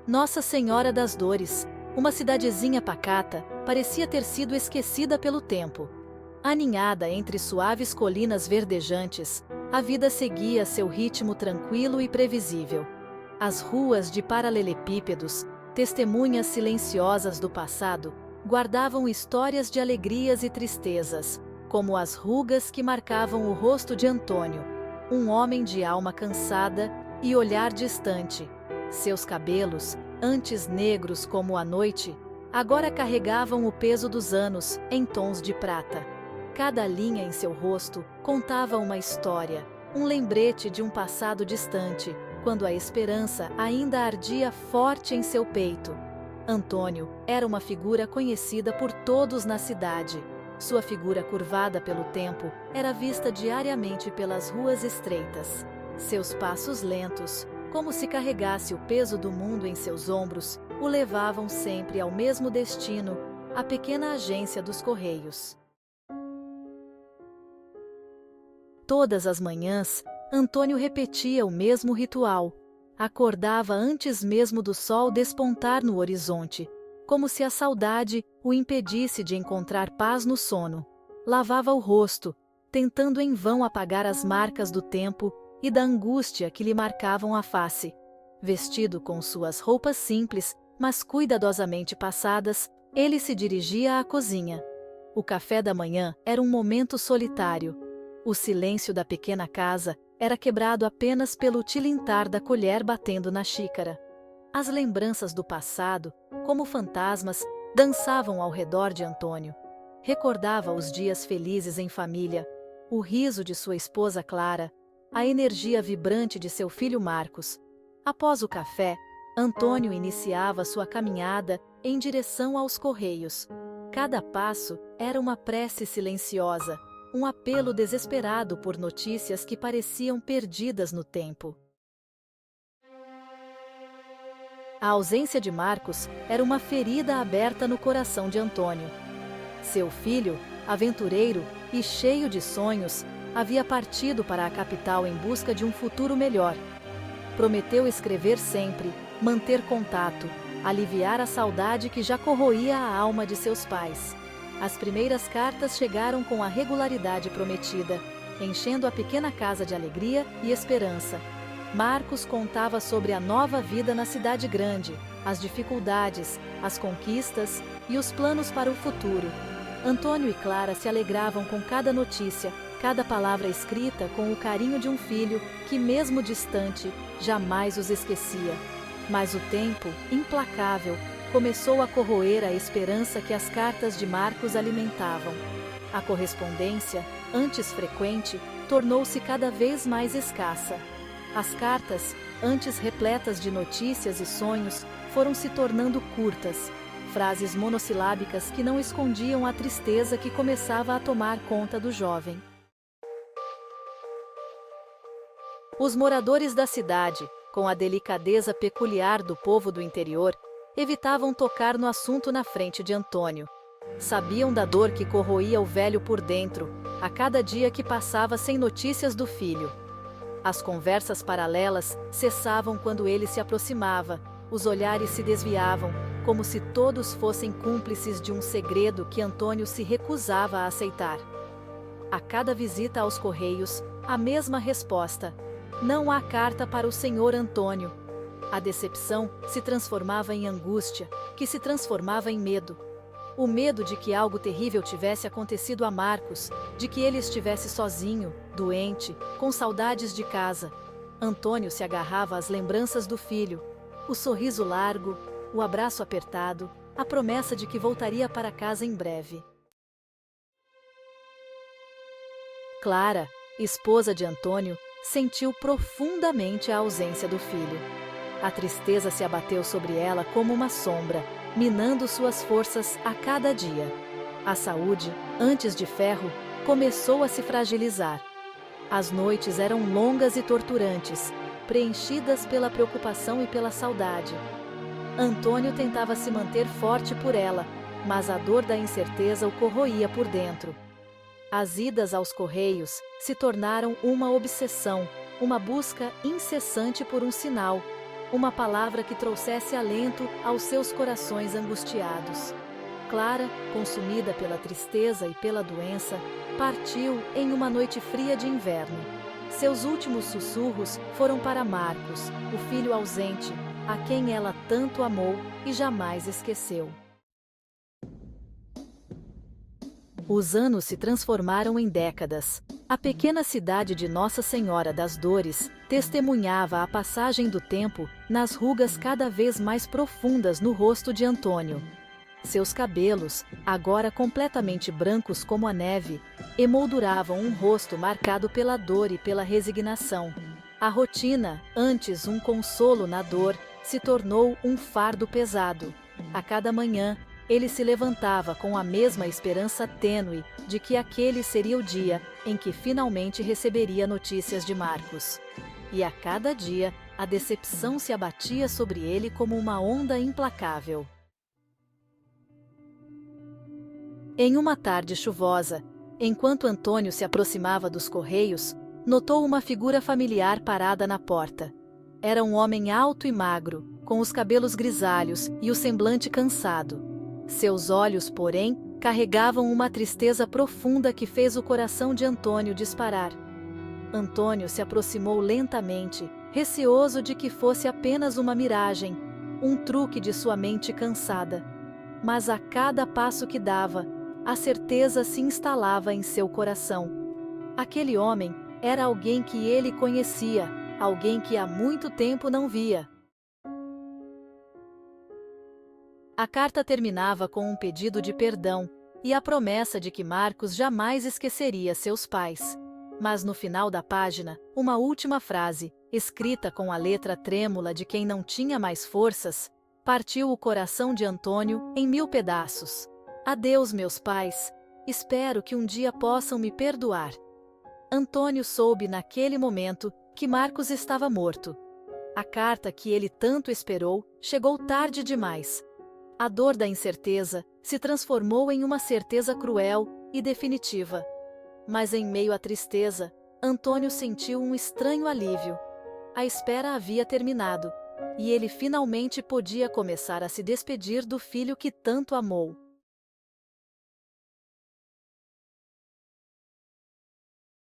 Nossa Senhora das Dores, uma cidadezinha pacata, parecia ter sido esquecida pelo tempo. Aninhada entre suaves colinas verdejantes, a vida seguia seu ritmo tranquilo e previsível. As ruas de paralelepípedos, testemunhas silenciosas do passado, guardavam histórias de alegrias e tristezas, como as rugas que marcavam o rosto de Antônio, um homem de alma cansada e olhar distante. Seus cabelos, antes negros como a noite, agora carregavam o peso dos anos em tons de prata. Cada linha em seu rosto contava uma história, um lembrete de um passado distante, quando a esperança ainda ardia forte em seu peito. Antônio era uma figura conhecida por todos na cidade. Sua figura curvada pelo tempo era vista diariamente pelas ruas estreitas. Seus passos lentos, como se carregasse o peso do mundo em seus ombros, o levavam sempre ao mesmo destino, a pequena agência dos Correios. Todas as manhãs, Antônio repetia o mesmo ritual. Acordava antes mesmo do sol despontar no horizonte, como se a saudade o impedisse de encontrar paz no sono. Lavava o rosto, tentando em vão apagar as marcas do tempo e da angústia que lhe marcavam a face. Vestido com suas roupas simples, mas cuidadosamente passadas, ele se dirigia à cozinha. O café da manhã era um momento solitário. O silêncio da pequena casa era quebrado apenas pelo tilintar da colher batendo na xícara. As lembranças do passado, como fantasmas, dançavam ao redor de Antônio. Recordava os dias felizes em família, o riso de sua esposa Clara, a energia vibrante de seu filho Marcos. Após o café, Antônio iniciava sua caminhada em direção aos Correios. Cada passo era uma prece silenciosa, um apelo desesperado por notícias que pareciam perdidas no tempo. A ausência de Marcos era uma ferida aberta no coração de Antônio. Seu filho, aventureiro e cheio de sonhos, havia partido para a capital em busca de um futuro melhor. Prometeu escrever sempre, manter contato, aliviar a saudade que já corroía a alma de seus pais. As primeiras cartas chegaram com a regularidade prometida, enchendo a pequena casa de alegria e esperança. Marcos contava sobre a nova vida na cidade grande, as dificuldades, as conquistas e os planos para o futuro. Antônio e Clara se alegravam com cada notícia, cada palavra escrita com o carinho de um filho que, mesmo distante, jamais os esquecia. Mas o tempo, implacável, começou a corroer a esperança que as cartas de Marcos alimentavam. A correspondência, antes frequente, tornou-se cada vez mais escassa. As cartas, antes repletas de notícias e sonhos, foram se tornando curtas, frases monossilábicas que não escondiam a tristeza que começava a tomar conta do jovem. Os moradores da cidade, com a delicadeza peculiar do povo do interior, evitavam tocar no assunto na frente de Antônio. Sabiam da dor que corroía o velho por dentro, a cada dia que passava sem notícias do filho. As conversas paralelas cessavam quando ele se aproximava, os olhares se desviavam, como se todos fossem cúmplices de um segredo que Antônio se recusava a aceitar. A cada visita aos Correios, a mesma resposta: não há carta para o senhor Antônio. A decepção se transformava em angústia, que se transformava em medo. O medo de que algo terrível tivesse acontecido a Marcos, de que ele estivesse sozinho, doente, com saudades de casa. Antônio se agarrava às lembranças do filho, o sorriso largo, o abraço apertado, a promessa de que voltaria para casa em breve. Clara, esposa de Antônio, sentiu profundamente a ausência do filho. A tristeza se abateu sobre ela como uma sombra, minando suas forças a cada dia. A saúde, antes de ferro, começou a se fragilizar. As noites eram longas e torturantes, preenchidas pela preocupação e pela saudade. Antônio tentava se manter forte por ela, mas a dor da incerteza o corroía por dentro. As idas aos Correios se tornaram uma obsessão, uma busca incessante por um sinal. uma palavra que trouxesse alento aos seus corações angustiados. Clara, consumida pela tristeza e pela doença, partiu em uma noite fria de inverno. Seus últimos sussurros foram para Marcos, o filho ausente, a quem ela tanto amou e jamais esqueceu. Os anos se transformaram em décadas. A pequena cidade de Nossa Senhora das Dores testemunhava a passagem do tempo nas rugas cada vez mais profundas no rosto de Antônio. Seus cabelos, agora completamente brancos como a neve, emolduravam um rosto marcado pela dor e pela resignação. A rotina, antes um consolo na dor, se tornou um fardo pesado. A cada manhã, ele se levantava com a mesma esperança tênue de que aquele seria o dia em que finalmente receberia notícias de Marcos. E a cada dia, a decepção se abatia sobre ele como uma onda implacável. Em uma tarde chuvosa, enquanto Antônio se aproximava dos correios, notou uma figura familiar parada na porta. Era um homem alto e magro, com os cabelos grisalhos e o semblante cansado. Seus olhos, porém, carregavam uma tristeza profunda que fez o coração de Antônio disparar. Antônio se aproximou lentamente, receoso de que fosse apenas uma miragem, um truque de sua mente cansada. Mas a cada passo que dava, a certeza se instalava em seu coração. Aquele homem era alguém que ele conhecia, alguém que há muito tempo não via. A carta terminava com um pedido de perdão e a promessa de que Marcos jamais esqueceria seus pais. Mas no final da página, uma última frase, escrita com a letra trêmula de quem não tinha mais forças, partiu o coração de Antônio em 1000 pedaços. Adeus, meus pais. Espero que um dia possam me perdoar. Antônio soube naquele momento que Marcos estava morto. A carta que ele tanto esperou chegou tarde demais. A dor da incerteza se transformou em uma certeza cruel e definitiva. Mas em meio à tristeza, Antônio sentiu um estranho alívio. A espera havia terminado, e ele finalmente podia começar a se despedir do filho que tanto amou.